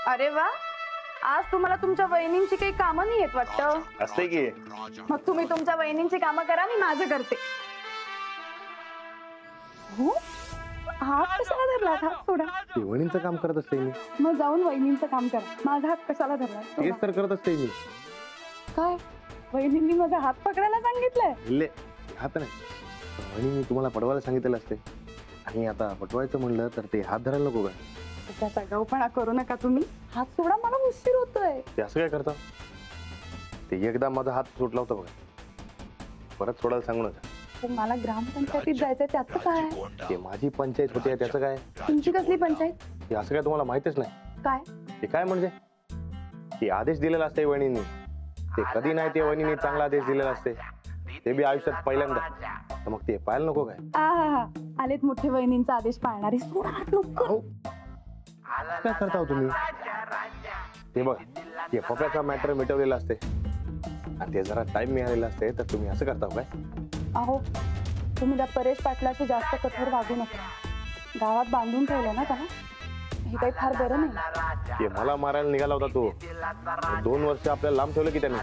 अरे वा, आज तुम्हाला तुमच्या वहिनींची काही कामं नाही येत वाटतं. असते की. मग तुम्ही तुमच्या वहिनींची कामं करा, मी माझं करते. हो, हात कशाला धरला? हात सोडा. वहिनींचं काम करत असते मी. मग जाऊन वहिनींचं काम करा. माझा हात कशाला धरला? तेच तर करत असते मी. काय वहिनींनी माझा हात पकडायला सांगितलंय? हात नाही, वहिनी तुम्हाला पटवायला सांगितलेलं असते. आणि आता पटवायचं म्हणलं तर ते हात धरायला नको काय? त्याचा गावपणा करू नका तुम्ही. हात सोडा, मला उशीर होतोय. ते असं काय करता? ते एकदा माझा हात सुटला होता बघा, परत सोडायला सांगू नका. पण मला ग्रामपंचायतीत जायचंय, त्याचं काय? ते माझी पंचायत होती, त्याचं काय? तुमची कसली पंचायत? ते असं काय तुम्हाला माहितच नाही? काय ते काय म्हणजे ते आदेश दिलेला असते वहिनींनी. ते कधी नाही ते वहिनींनी चांगला आदेश दिलेला असते, ते बी आयुष्यात पहिल्यांदा. तर मग ते पाहायला नको काय? आलेत मोठे वहिनींचा आदेश पाळणारे. सोडा हात नको. काय करता हो तुम्ही? ते बघ, ते पप्याचा मॅटर मिटवलेला असते आणि ते जरा टाइम मिळालेला असते, तर तुम्ही असं करता काय? अहो, तुम्ही त्या परेश पाटलाशी जास्त कठोर वागू नका. गावात बांधून ठेवलं ना त्याला, हे काही फार बरं नाही. ते मला मारायला निघाला होता तो. 2 वर्ष आपल्याला लांब ठेवलं की त्याने,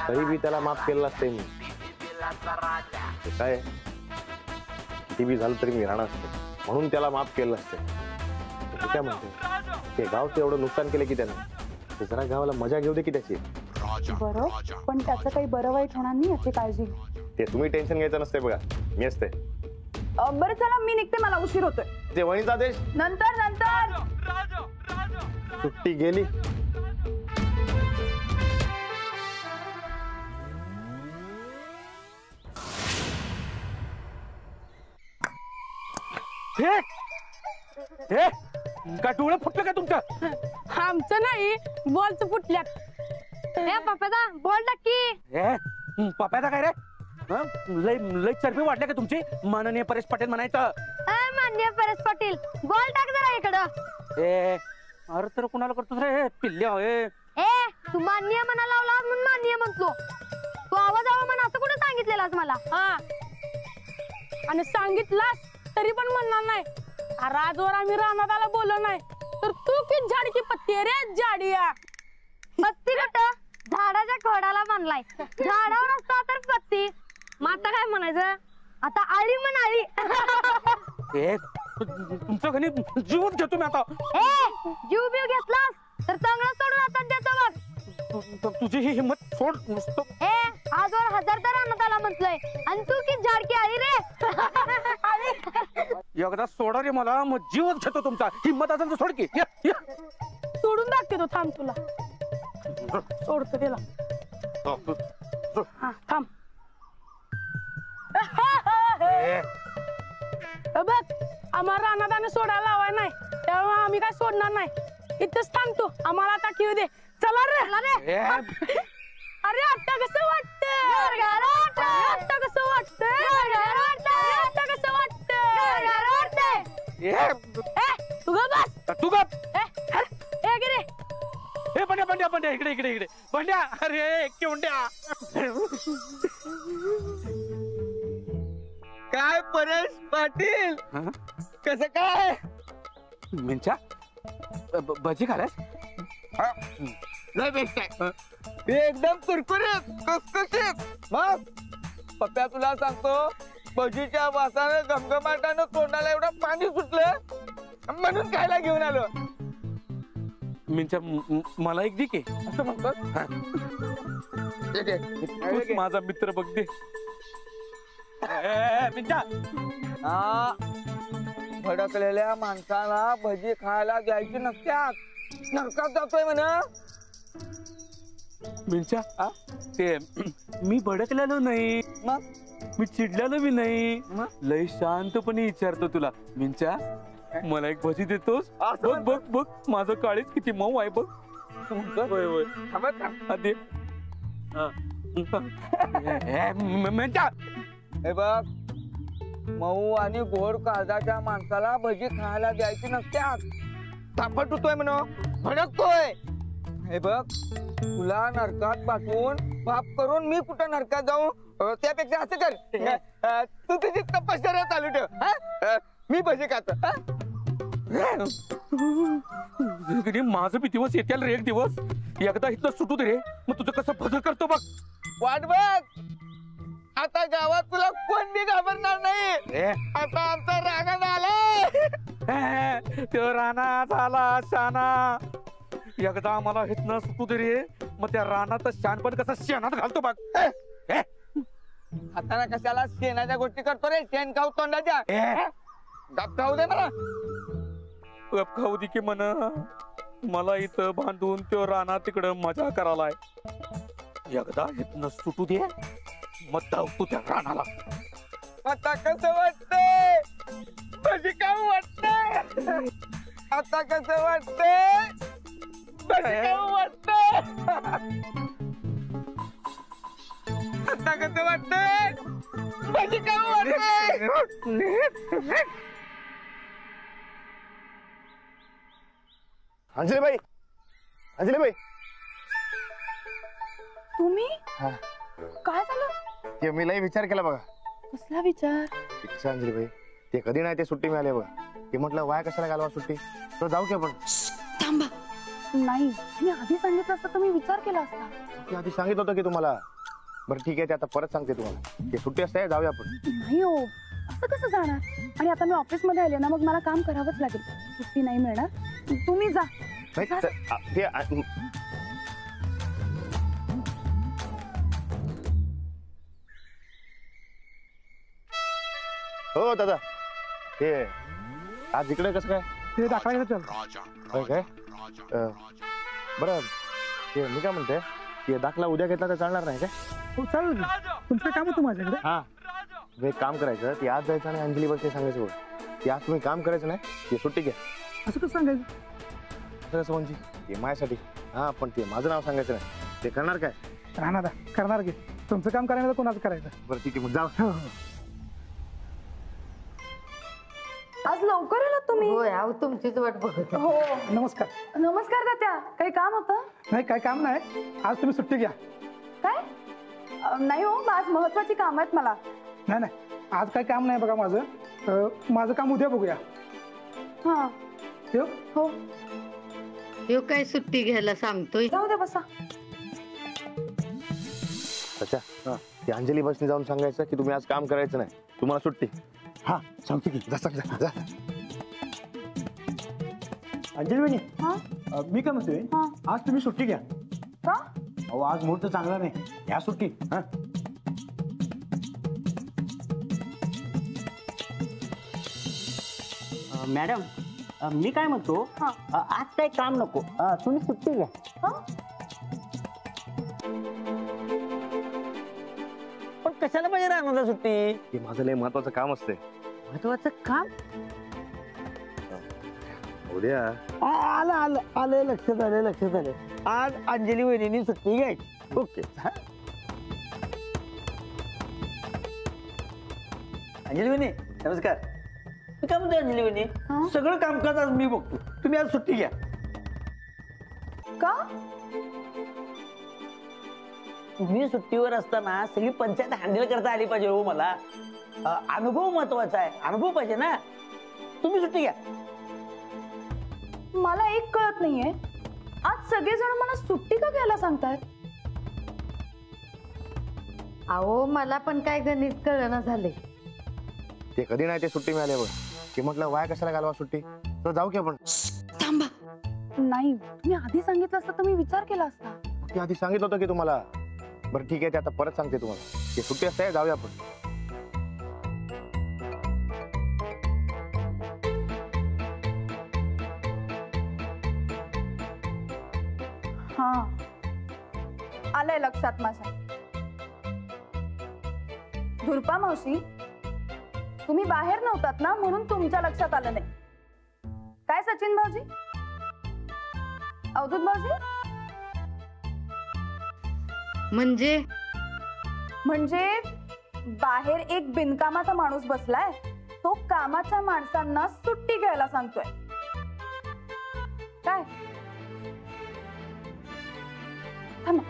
तरी बी त्याला माफ केलेलं असते मी. काय किती बी झालं तरी मी राहणार असते, म्हणून त्याला माफ केलं असते. काय म्हणते ते गावचं एवढं नुकसान केलं की त्याने, जरा गावाला मजा घेऊ दे की त्याची. बरं, पण त्याचं काही बरं वाईट होणार नाही याची काळजी. ते तुम्ही टेन्शन घ्यायचं नसते बघा, मी असते. बरं चला, मी निघते, मला उशीर होतोय. ते वहिनीचा आदेश नंतर नंतर. सुट्टी गेली. का डोळे फुटलं का तुमचं? आमचं नाही, बॉलचं फुटल्यात. पप्पादा बॉल टाकी. पप्यादा काय रे? लय लय चरबी वाढल्या का तुमची? माननीय परेश पाटील म्हणायचं. मान्य परेश पाटील, बॉल टाक जरा इकडं. अरे तर कुणाला करतोस रे पिल्ल्या? होय तू मान्य म्हणा लावला म्हणून मान्य म्हणतो. तू आवाज म्हणा असं कुठे सांगितलेलास मला? आणि सांगितलास तरी पण म्हणणार नाही. राजवर आम्ही रानात आला बोललो नाही तर तू की झाडकी पत्ती रे जाडिया. पत्ती कुठं? झाडाच्या खोडाला बांधलाय. झाडावर असता तर पत्ती. मग आता काय म्हणायचं? आता आळी म्हण आळी. तुमचं घरी जीवच घेतो मी आता. जीव बिव घेतलास तर चांगला सोडून आता देतो बघ. तुझी ही हिंमत सोड नुसतं. आजवर 1000 तर रानात आला म्हटलंय आणि तू की झाडकी आळी रे. एकदा सोडा रे मला, मग जीवच घेतो तुमचा. हिंमत असेल तर सोड की. सोडून दाखवतो, थांब तुला सोडतो त्याला. थांब. बघ, आम्हाला रानात सोडायला लावाय नाही, तेव्हा आम्ही काय सोडणार नाही. इथंच थांबतो, आम्हाला आता घेऊ दे. चला रे. अरे आता कसं वाटतं? आता कसं वाटतं? आता कसं वाटतं? तू ग बस. तू गप. गे पंड्या पंड्या पंड्या इकडे इकडे इकडे पंड्या. अरे केवंड्या. काय परेश पाटील, कसं काय? मिंचा भजी खालास? लय बेस्ट आहे. एकदम कुरकुरीत कुसकुशीत. मग पप्प्या तुला सांगतो, भजीच्या वासाने घमघमाटानं तोंडाला एवढं पाणी सुटलं म्हणून खायला घेऊन आलो. मिंचा मला एक दे की. असं म्हणतो माझा मित्र बघ दे. मिंचा, भडकलेल्या माणसाला भजी खायला द्यायची नसत्यात, नरकात जातोय म्हणा. मिंचा, ते मी भडकलेलो नाही, मग मी चिडलेलो बी नाही. लय शांतपणे विचारतो तुला. मिंचा, मला एक भजी देतोस? बघ बघ बघ, माझं काळीच किती मऊ आहे बघ. होय होय. दे. मिंचा, हे बघ, मऊ आणि गोड काळजाच्या माणसाला भजी खायला द्यायची नसत्यात. तापट होतोय म्हणून भडकतोय. हे बघ, तुला नरकात पाठवून पाप करून मी कुठं नरकात जाऊ? त्यापेक्षा असं कर, तू तुझी तपश्चर्या चालू ठेव, मी भजी खातो. माझं बी दिवस येतील रे एक दिवस. एकदा इथं सुटू दे रे, मग तुझं कसं भजन करतो बघ. वाट बघ, आता गावात तुला कोण बी घाबरणार नाही. आता आमचा रागा आला. तो राणा झाला शाना. एकदा आम्हाला हिथनं सुटू दे रे, मग त्या रानात शानपण कसं शेणात घालतो बघ. आता कशाला शेणाच्या गोष्टी करतो रे, शेण खाऊ तोंडाच्या. गप खाऊ दे मला. गप खाऊ दे की म्हण. मला इथं बांधून तो राणा तिकडं मजा करायलाय. एकदा इथनं सुटू दे, मग धावतो त्या रानाला. आता कसं वाटतंय, भजी खाऊ वाटतंय. आता कसं वाटतंय, भजी खाऊ वाटतंय. आता कसं वाटतंय, भजी खाऊ वाटतंय. अंजलीबाई, अंजलीबाई, तुम्ही हा. काय झालं? ते मी लई विचार केला बघा. कसला विचार? कसं अंजलीबाई, ते कधी नाही ते सुट्टी मिळाली बघा. ते म्हटलं वाय कशाला घालवा सुट्टी, तो जाऊ की आपण. थांबा. नाही, मी आधी सांगितलं असतं तर मी विचार केला असता. ते आधी सांगितलं होतं की तुम्हाला. बरं ठीक आहे, ते आता परत सांगते तुम्हाला. ते सुट्टी असते, जाऊया आपण. नाही हो, असं कसं जाणार? आणि आता मी ऑफिस मध्ये आले ना, मग मला काम करावंच लागेल. सुट्टी नाही मिळणार. तुम्ही जा. नाही, ते हो दादा, ते आज इकडे कसं काय? ते दाखवायला चल. होय काय? बरं, ते मी काय म्हणते, ते दाखला उद्या घेतला तर चालणार नाही काय? हो चालेल की. तुमचं काम होतं माझ्याकडे. हा, मी एक काम करायचं, ते आज जायचं आणि अंजली बस सांगायचं बघ. ते आज तुम्ही काम करायचं नाही, ते सुट्टी घ्या. असं कसं सांगायचं? कसं म्हणजे ते माझ्यासाठी. हा, पण ते माझं नाव सांगायचं नाही. ते करणार काय? राहणार करणार की. तुमचं काम करायला कोणाचं करायचं? बरं ठीक आहे, मग जा. आज लवकर आलात तुम्ही? होय, अहो तुमचीच वाट बघत हो. नमस्कार. नमस्कार तात्या. काही काम होतं? नाही काय काम नाही, आज तुम्ही सुट्टी घ्या. काय? नाही हो, आज महत्वाची काम आहेत मला. नाही नाही, आज काय काम नाही बघा माझं. माझं काम उद्या बघूया. हा. ठेव. हो, ह्यो काय सुट्टी घ्यायला सांगतोय. जाऊ दे, बसा. अच्छा, ते अंजली बसने जाऊन सांगायचं की तुम्ही आज काम करायचं नाही, तुम्हाला सुट्टी. हा सांगतो की. जा सांग, जा. अंजली बहिणी, हा? मी काय म्हणतोय, हा. आज तुम्ही सुट्टी घ्या. का? अहो आज मुहूर्त चांगला नाही, घ्या सुट्टी. हा. मॅडम, मी काय म्हणतो, हा. आज काही काम नको, तुम्ही सुट्टी घ्या. हा? पण कशाला पाहिजे राहणार सुट्टी? हे माझं लय महत्वाचं काम असते. महत्वाचं काम? उद्या आलं आलं आलं, लक्षात आलं लक्षात आलं. आज अंजली वहिनींनी सुट्टी घ्यायची. ओके. अंजली वहिनी नमस्कार. मी काय म्हणतो अंजली वहिनी, हा? सगळं कामकाज आज मी बघतो, तुम्ही आज सुट्टी घ्या. का? मी सुट्टीवर असताना सगळी पंचायत हँडल करता आली पाहिजे हो मला. अनुभव महत्वाचा आहे, अनुभव पाहिजे ना. तुम्ही सुट्टी घ्या. मला एक कळत नाहीये, आज सगळेजण मला सुट्टी का घ्यायला सांगतायत? अहो मला पण काय गणित कळना झाले. ते कधी नाही ते सुट्टी मिळाली बघ. ते म्हटलं वाय कशाला घालवा सुट्टी, तर जाऊ की आपण. थांबा. नाही, तुम्ही आधी सांगितलं असतं तर मी विचार केला असता. ते आधी सांगितलं होतं की तुम्हाला. बरं ठीक आहे, ते आता परत सांगते तुम्हाला. ते सुट्टी असते, जाऊया आपण. हा, आलंय लक्षात माझ्या. धुरपा मावशी, तुम्ही बाहेर नव्हतात ना, म्हणून तुमच्या लक्षात आलं नाही. काय सचिन भाऊजी, अवधूत भाऊजी? म्हणजे बाहेर एक बिनकामाचा माणूस बसलाय, तो कामाच्या माणसांना सुट्टी घ्यायला सांगतोय. काय? थांबा.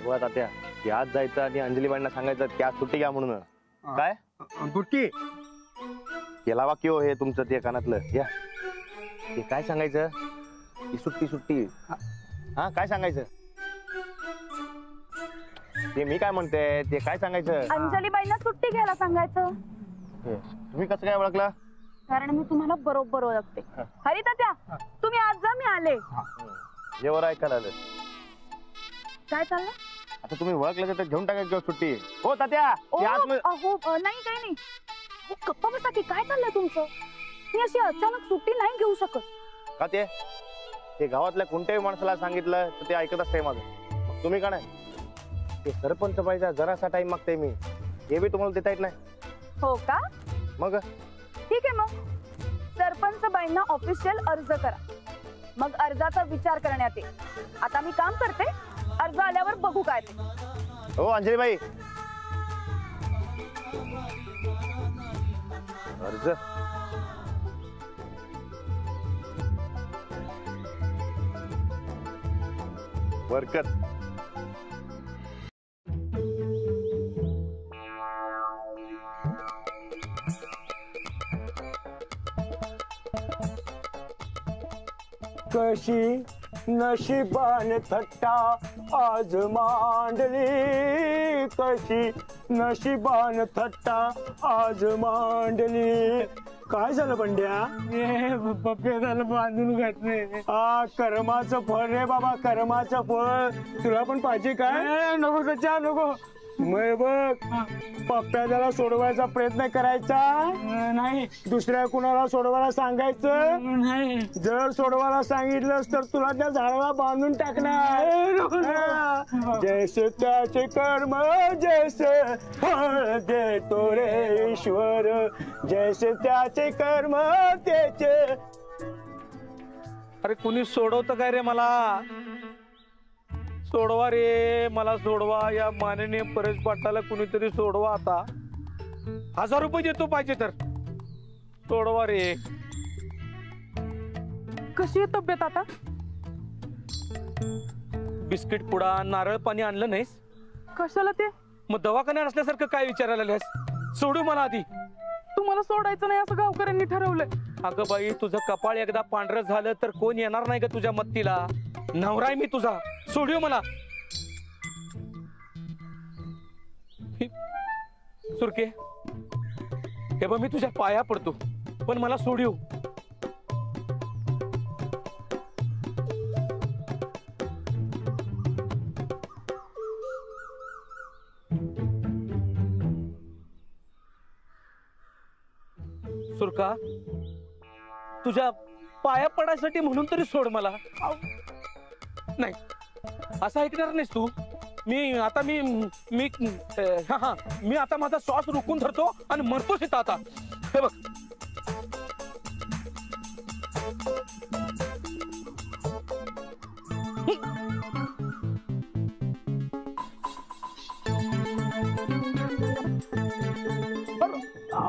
बुवा तात्या की आज जायचं आणि अंजलीबाईंना सांगायचं की आज सुट्टी घ्या म्हणून. काय सुट्टी केला वाक्य हो हे तुमचं ते कानातलं या ते काय सांगायचं की सुट्टी सुट्टी हा काय सांगायचं ते मी काय म्हणते ते काय सांगायचं. अंजलीबाईंना सुट्टी घ्यायला सांगायचं. हे, तुम्ही कसं काय ओळखला. कारण मी तुम्हाला बरोबर ओळखते. हरी तात्या तुम्ही आज जा मी आले. जेवर ऐकायला आलं काय चाललं. आता तुम्ही ओळखलं तर घेऊन टाकायचं किंवा सुट्टी. हो तात्या ओ, ते आतमध्ये- अहो नाही काही नाही. अहो, गप्पा बसा की काय चाललंय तुमचं. मी अशी अचानक सुट्टी नाही घेऊ शकत. का ते गावातल्या कोणत्याही माणसाला सांगितलं तर ते ऐकत असते माझं. मग तुम्ही का नाही ते सरपंच पाहिजे जरासा टाइम मागते मी हे बी तुम्हाला देता येत नाही. हो का मग ठीक आहे. मग सरपंच बाईंना ऑफिशियल अर्ज करा. मग अर्जाचा विचार करण्यात येईल. आता मी काम करते. अर्ज आल्यावर बघू काय ते. हो अंजलीबाई अर्ज बरकत कशी नशिबान थट्टा आज मांडली कशी नशिबान थट्टा आज मांडली. काय झालं बंड्या. पप्प्याला बांधून घातले. कर्माचं फळ रे बाबा कर्माचं फळ. तुला पण पाहिजे काय. नको सच्या नको. मग बघ पप्प्याला सोडवायचा प्रयत्न करायचा नाही. दुसऱ्या कुणाला सोडवायला सांगायचं नाही. जर सोडवायला सांगितलंस तर तुला त्या झाडाला बांधून टाकणार. जैसे त्याचे कर्म जैसे फळ देतो रे ईश्वर. जैसे त्याचे कर्म त्याचे. अरे कुणी सोडवतं काय रे मला. सोडवा रे मला सोडवा. या माननीय परेश पाटलाला कुणीतरी सोडवा. आता 1000 रुपये देतो पाहिजे तर सोडवा रे. कशी आहे तब्येत आता. बिस्किट पुडा नारळ पाणी आणलं नाहीस. कशाला ते. मग दवाखान्यात असल्यासारखं काय विचारायला लागल्यास. सोडू मला आधी. तुम्हाला सोडायचं नाही असं गावकऱ्यांनी ठरवलंय. अगं बाई तुझं कपाळ एकदा पांढरं झालं तर कोण येणार नाही का तुझ्या मत्तीला. नवरा आहे मी तुझा. सोडू मला. सुरके हे बघ मी तुझ्या पाया पडतो पण मला सोडू. सुरका तुझ्या पाया पडायसाठी म्हणून तरी सोड मला. नाही असं ऐकणार नाहीस तू. मी आता मी आता माझा श्वास रोखून धरतो आणि मरतोच इथं आता. हे बघ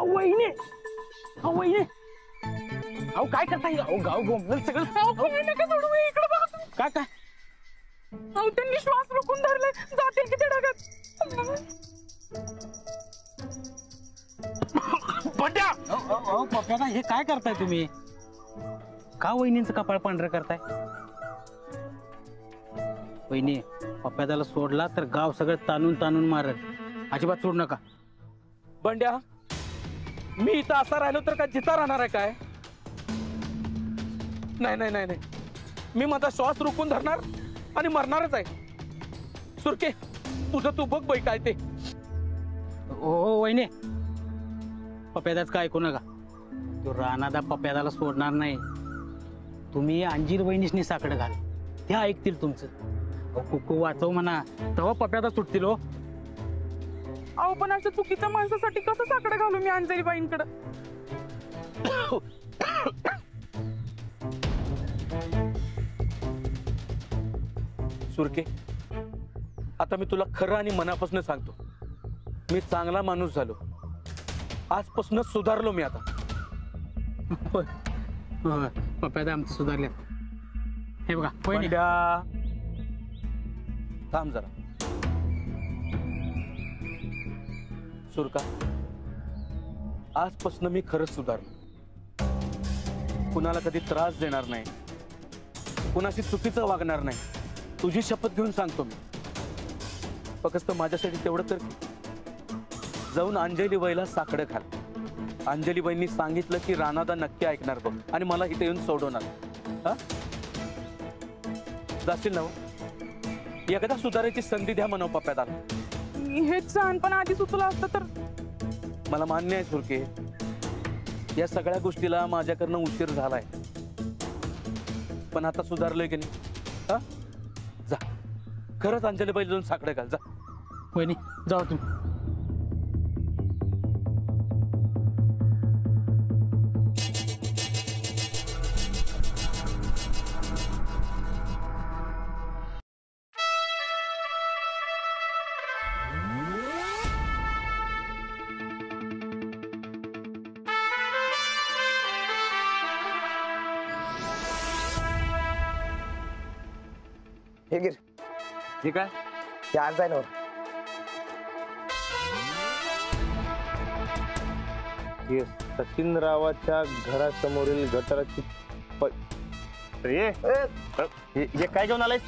वहिनी वहिनी अहो काय करताय. अहो गाव गोंधळ सगळं. काय काय अहो त्यांनी श्वास रोखून धरले. जातील किती ढगात. पप्प्याला हे काय करताय तुम्ही. का वहिनींचं कपाळ पांढरं करताय. वहिनी पप्प्याला सोडला तर गाव सगळं ताणून ताणून मारल. अजिबात सोडू नका. बंड्या मी इथं असा राहिलो तर काय जिता राहणार आहे काय. नाही नाही नाही नाही मी माझा श्वास रोखून धरणार आणि मरणारच आहे. सुरके तुझं तू बघ बाई काय ते. हो वहिनी पप्प्यादाच काय ऐकू नका. तो राणादा पप्प्यादाला सोडणार नाही. तुम्ही अंजीर वहिनीसनी साकडं घाल. त्या ऐकतील तुमचं. कुकू वाचव म्हणा तेव्हा पप्प्यादा सुटतील. हो अहो पण अशा चुकीच्या माणसासाठी कसं साकडं घालू मी अंजलीबाईंकडे. सुरके आता मी तुला खरं आणि मनापासून सांगतो. मी चांगला माणूस झालो. आजपासून सुधारलो मी आता. पप्प्यादा आमचं सुधारले. हे बघा वहिनी थांब जरा. सुरका, आजपासून मी खरंच सुधारलो. कुणाला कधी त्रास देणार नाही, कुणाशी चुकीचं वागणार नाही. तुझी शपथ घेऊन सांगतो मी. फक्त माझ्यासाठी तेवढं तर जाऊन अंजलीबाईला साकडं घाल. अंजलीबाईंनी सांगितलं की राणादा नक्की ऐकणार बघ आणि मला इथे येऊन सोडवणार. हा, जाशील ना? एखादा सुधारायची संधी द्या म्हणा पप्प्याला. हेच शहाणपण आधी सुचलं असतं तर. मला मान्य आहे सुरके, या सगळ्या गोष्टीला माझ्याकडनं उशीर झालाय, पण आता सुधारलोय की नाही? हा, जा खरंच अंजलीबाई जाऊन साकडं घाल. जा वहिनी जाऊ तुम्ही. हे गिर ठीक आहे. हे अर्ज आहे ना. हे सचिनरावाच्या घरासमोरील गटाराची हे काय घेऊन आलाय?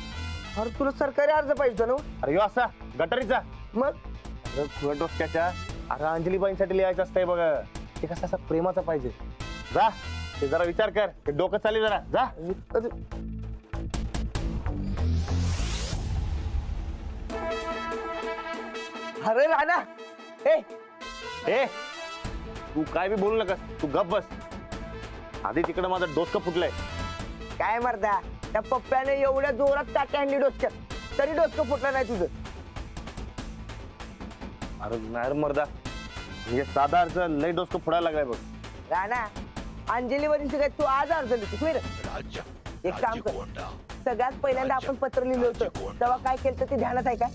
अरे तुला सरकारी अर्ज पाहिजे ना. अरे ह्यो असा गटारीचा. मग डोसक्याच्या. अरे अंजलीबाईंसाठी लिहायचं असतंय बघा. ते कसं असा प्रेमाचा पाहिजे. जा ते जरा विचार कर. ते डोकं चालेल जरा. जा. अरे राणा, ए तू काय बी बोलू नका. तू गप बस. आधी तिकडे माझं डोसकं फुटलंय. काय मरदा, त्या पप्प्याने एवढ्या जोरात टाक्या आणली डोसक्यात, तरी डोसकं फुटलं नाही तुझं. अरे नाही मर्दा, म्हणजे साधा अर्ज लय डोसकं फुटायला लागलाय बघ. राणा, अंजलीवरील काय तू आज अर्ज लिहितोस होय रे? एक काम कर, सगळ्यात पहिल्यांदा आपण पत्र लिहिलं होतं तेव्हा काय केलं ते ध्यानात आहे काय?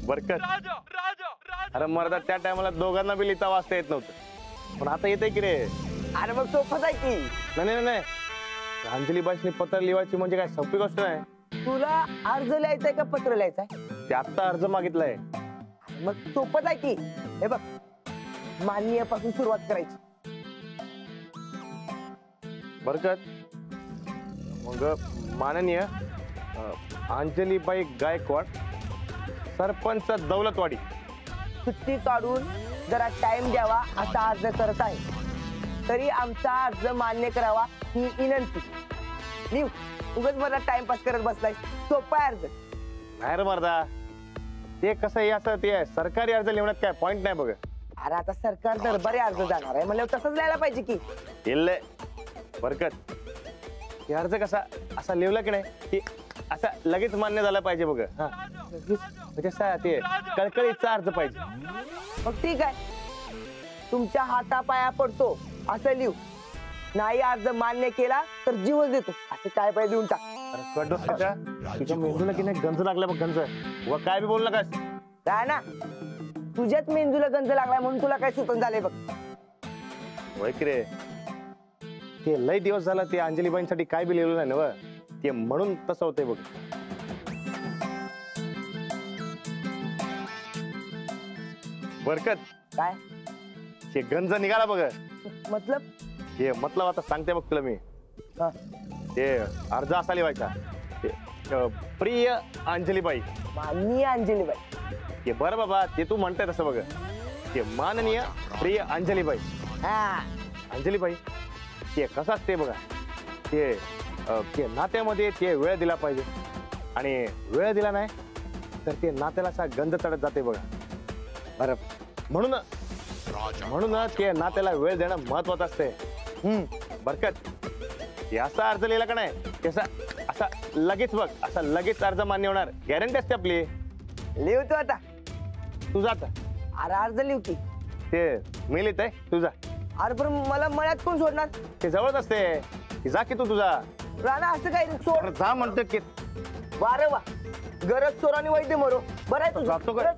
बरकत. अरे मर्दा, त्या टायमाला दोघांना बी लिहिता वाचता येत नव्हतं, पण आता येतंय की रे. अरे मग सोपंच आहे की. नाही नाही, अंजलीबाईंनी पत्र लिहायची म्हणजे काय सोपी गोष्ट नाही. तुला अर्ज लिहायचाय का पत्र लिहायचंय? ते आत्ता अर्ज मागितलाय. मग सोपंच आहे की. हे बघ, माननीय पासून सुरुवात करायची. बरकत. मग माननीय अंजलीबाई गायकवाड, सरपंच दौलतवाडी, सुट्टी काढून जरा टाइम द्यावा असा अर्ज करत आहे. तरी आमचा अर्ज मान्य करावा ही विनंती. लिहू, उगाच मला टाइमपास करत बसलाय. सोपा अर्ज नाही रे मर्दा. ते कसं आहे, असं ते सरकारी अर्ज लिहिण्यात काय पॉइंट नाही बघ. अरे आता सरकार दरबारी अर्ज जाणार आहे म्हणजे तसंच लिहायला पाहिजे की. लिहिलंय बरकत. हे अर्ज कसा असा लिहिला की नाही की असा लगेच मान्य झाला पाहिजे बघ. हा, लगेच म्हणजे ते कळकळीचा अर्ज पाहिजे. मग ठीक आहे, तुमच्या हातापाया पडतो असं लिहू. नाही अर्ज मान्य केला तर जीवच देतो असं काय पाहिजे लिहून टाक. अरे कडो तुझ्या मेंदूला की नाही गंज लागला बघ. गंज व काय बी बोल नकास. काय ना, तुझ्याच मेंदूला गंज लागलाय म्हणून तुला काय सुचन झालंय बघ. होय की रे, ते लय दिवस झाला ते अंजलीबाईंसाठी काय बी लिहिलं नाही ना व. ते म्हणून तसं होतंय बघ. बरकत, काय ते गंज निघाला बघ. मतलब? हे मतलब आता सांगते बघ तुला मी. हा. ते अर्ज असा लिहायचा, ते, प्रिय अंजलीबाई. माननीय अंजलीबाई. ते बरं बाबा, ते तू म्हणताय तसं बघ. ते माननीय प्रिय अंजलीबाई. हा, अंजलीबाई ते कसं असते बघा. ते नात्यामध्ये ते वेळ दिला पाहिजे, आणि वेळ दिला नाही तर ते नात्याला असा गंध चढत जाते बघा. बरं, म्हणून ते नात्याला वेळ देणं महत्वाचं असते. बरकत, हे असा अर्ज लिहिला का नाही त्याचा असा लगेच बघ, असा लगेच अर्ज मान्य होणार. गॅरंटी असते आपली. लिहतो आता. तू जात. अरे अर्ज लिहू की. ते मी लिहित आहे, तुझा. अरे पण मला मळ्यात कोण सोडणार? ते जवळच असते. जा की तू तुझा. राणा असं काय सोड. अरे जा म्हणतो की. वारे वा, गरज चोराने वैद्य मरो. बरं आहे तुझं. जातो का?